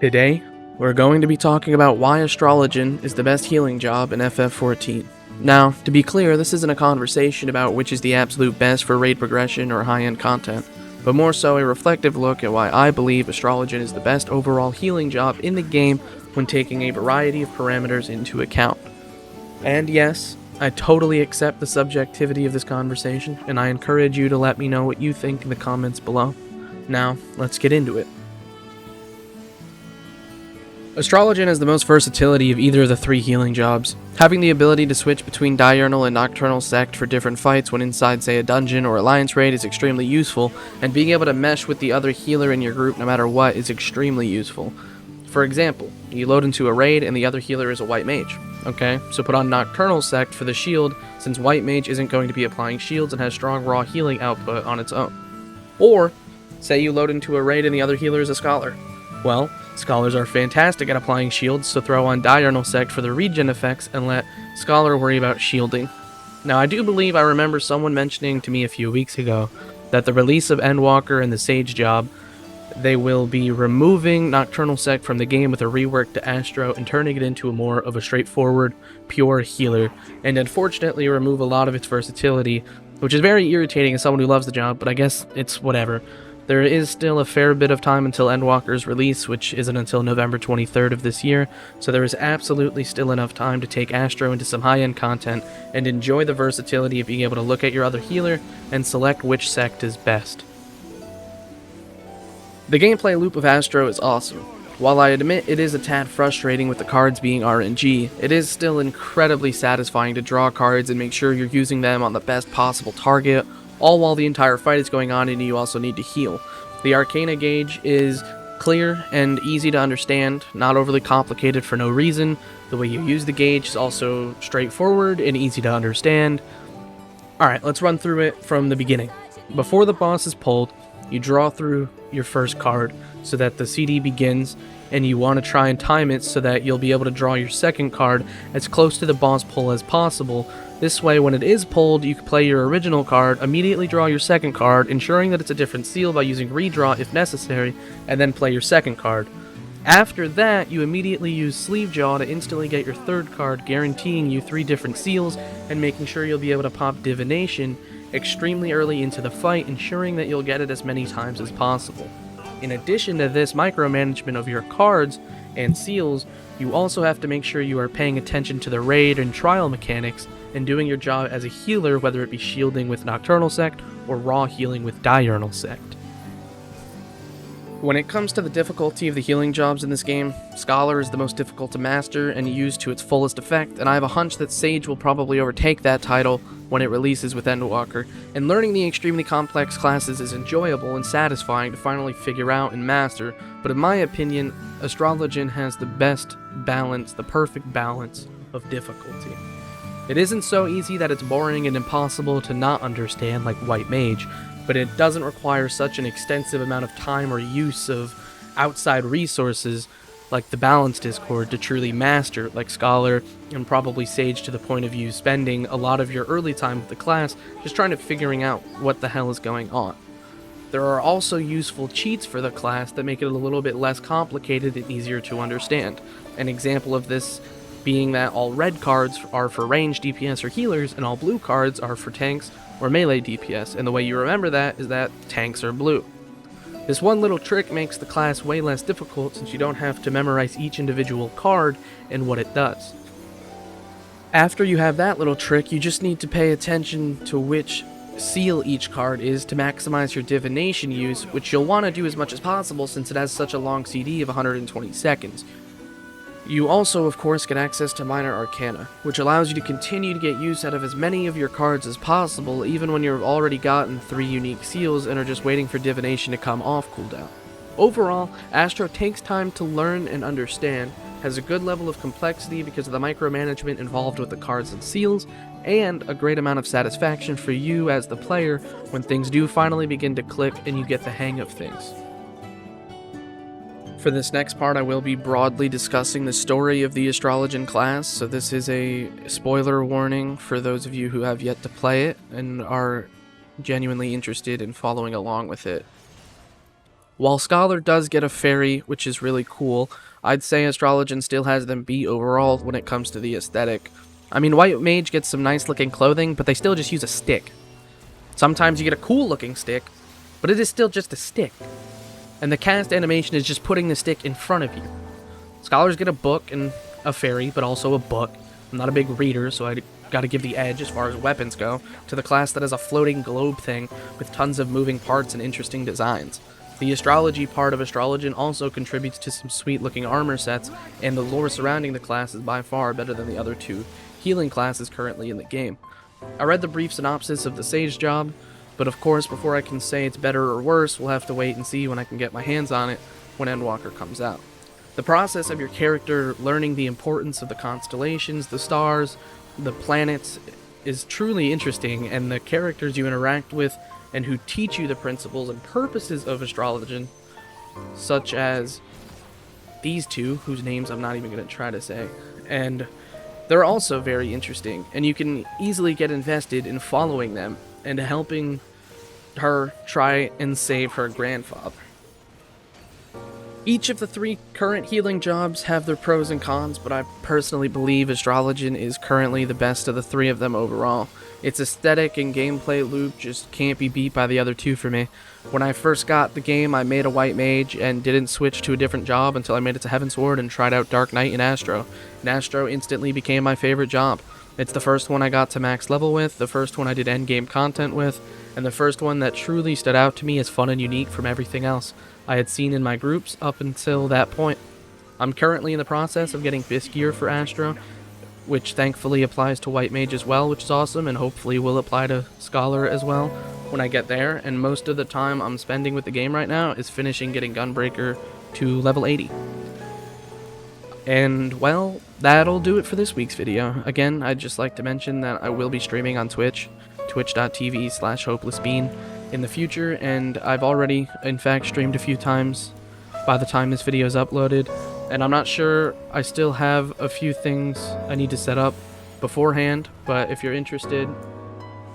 Today, we're going to be talking about why Astrologian is the best healing job in FF14. Now, to be clear, this isn't a conversation about which is the absolute best for raid progression or high-end content, but more so a reflective look at why I believe Astrologian is the best overall healing job in the game when taking a variety of parameters into account. And yes, I totally accept the subjectivity of this conversation, and I encourage you to let me know what you think in the comments below. Now, let's get into it. Astrologian has the most versatility of either of the three healing jobs. Having the ability to switch between diurnal and nocturnal sect for different fights when inside, say, a dungeon or alliance raid is extremely useful, and being able to mesh with the other healer in your group no matter what is extremely useful. For example, you load into a raid and the other healer is a white mage. Okay, so put on nocturnal sect for the shield, since white mage isn't going to be applying shields and has strong raw healing output on its own. Or, say you load into a raid and the other healer is a scholar. Well, scholars are fantastic at applying shields, so throw on diurnal sect for the regen effects and let scholar worry about shielding. Now, I do believe I remember someone mentioning to me a few weeks ago that the release of Endwalker and the Sage job, they will be removing nocturnal sect from the game with a rework to Astro and turning it into more of a straightforward, pure healer, and unfortunately remove a lot of its versatility, which is very irritating as someone who loves the job, but I guess it's whatever. There is still a fair bit of time until Endwalker's release, which isn't until November 23rd of this year, so there is absolutely still enough time to take Astro into some high-end content and enjoy the versatility of being able to look at your other healer and select which sect is best. The gameplay loop of Astro is awesome. While I admit it is a tad frustrating with the cards being RNG, it is still incredibly satisfying to draw cards and make sure you're using them on the best possible target, all while the entire fight is going on and you also need to heal. The Arcana gauge is clear and easy to understand, not overly complicated for no reason. The way you use the gauge is also straightforward and easy to understand. Alright, let's run through it from the beginning. Before the boss is pulled, you draw through your first card so that the CD begins, and you want to try and time it so that you'll be able to draw your second card as close to the boss pull as possible. This way, when it is pulled, you can play your original card, immediately draw your second card, ensuring that it's a different seal by using redraw if necessary, and then play your second card. After that, you immediately use Sleeve Jaw to instantly get your third card, guaranteeing you 3 different seals, and making sure you'll be able to pop Divination extremely early into the fight, ensuring that you'll get it as many times as possible. In addition to this micromanagement of your cards and seals, you also have to make sure you are paying attention to the raid and trial mechanics and doing your job as a healer, whether it be shielding with Nocturnal Sect or raw healing with Diurnal Sect. When it comes to the difficulty of the healing jobs in this game, Scholar is the most difficult to master and use to its fullest effect, and I have a hunch that Sage will probably overtake that title when it releases with Endwalker, and learning the extremely complex classes is enjoyable and satisfying to finally figure out and master, but in my opinion, Astrologian has the best balance, the perfect balance of difficulty. It isn't so easy that it's boring and impossible to not understand like White Mage, but it doesn't require such an extensive amount of time or use of outside resources like the Balance Discord to truly master, like Scholar and probably Sage, to the point of you spending a lot of your early time with the class just trying to figuring out what the hell is going on. There are also useful cheats for the class that make it a little bit less complicated and easier to understand. An example of this being that all red cards are for range DPS or healers, and all blue cards are for tanks or melee DPS, and the way you remember that is that tanks are blue. This one little trick makes the class way less difficult since you don't have to memorize each individual card and what it does. After you have that little trick, you just need to pay attention to which seal each card is to maximize your divination use, which you'll want to do as much as possible since it has such a long CD of 120 seconds. You also, of course, get access to Minor Arcana, which allows you to continue to get use out of as many of your cards as possible, even when you've already gotten 3 unique seals and are just waiting for Divination to come off cooldown. Overall, Astro takes time to learn and understand, has a good level of complexity because of the micromanagement involved with the cards and seals, and a great amount of satisfaction for you as the player when things do finally begin to click and you get the hang of things. For this next part, I will be broadly discussing the story of the Astrologian class, so this is a spoiler warning for those of you who have yet to play it and are genuinely interested in following along with it. While Scholar does get a fairy, which is really cool, I'd say Astrologian still has them beat overall when it comes to the aesthetic. I mean, White Mage gets some nice looking clothing, but they still just use a stick. Sometimes you get a cool looking stick, but it is still just a stick. And the cast animation is just putting the stick in front of you. Scholars get a book and a fairy, but also a book. I'm not a big reader, so I gotta give the edge as far as weapons go to the class that has a floating globe thing with tons of moving parts and interesting designs. The astrology part of Astrologian also contributes to some sweet looking armor sets, and the lore surrounding the class is by far better than the other two healing classes currently in the game. I read the brief synopsis of the Sage job, but of course before I can say it's better or worse, we'll have to wait and see when I can get my hands on it when Endwalker comes out. The process of your character learning the importance of the constellations, the stars, the planets is truly interesting, and the characters you interact with and who teach you the principles and purposes of Astrologian, such as these two, whose names I'm not even going to try to say, and they're also very interesting, and you can easily get invested in following them and helping her try and save her grandfather. Each of the three current healing jobs have their pros and cons, but I personally believe Astrologian is currently the best of the three of them overall. Its aesthetic and gameplay loop just can't be beat by the other two for me. When I first got the game, I made a White Mage and didn't switch to a different job until I made it to Heavensward and tried out Dark Knight and Astro. And Astro instantly became my favorite job. It's the first one I got to max level with, the first one I did endgame content with, and the first one that truly stood out to me as fun and unique from everything else I had seen in my groups up until that point. I'm currently in the process of getting Fist Gear for Astro, which thankfully applies to White Mage as well, which is awesome, and hopefully will apply to Scholar as well when I get there, and most of the time I'm spending with the game right now is finishing getting Gunbreaker to level 80. And, well, that'll do it for this week's video. Again, I'd just like to mention that I will be streaming on Twitch, twitch.tv/hopelessbean in the future, and I've already, in fact, streamed a few times by the time this video is uploaded, and I'm not sure, I still have a few things I need to set up beforehand, but if you're interested,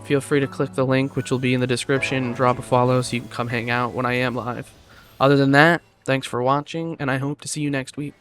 feel free to click the link, which will be in the description, and drop a follow so you can come hang out when I am live. Other than that, thanks for watching, and I hope to see you next week.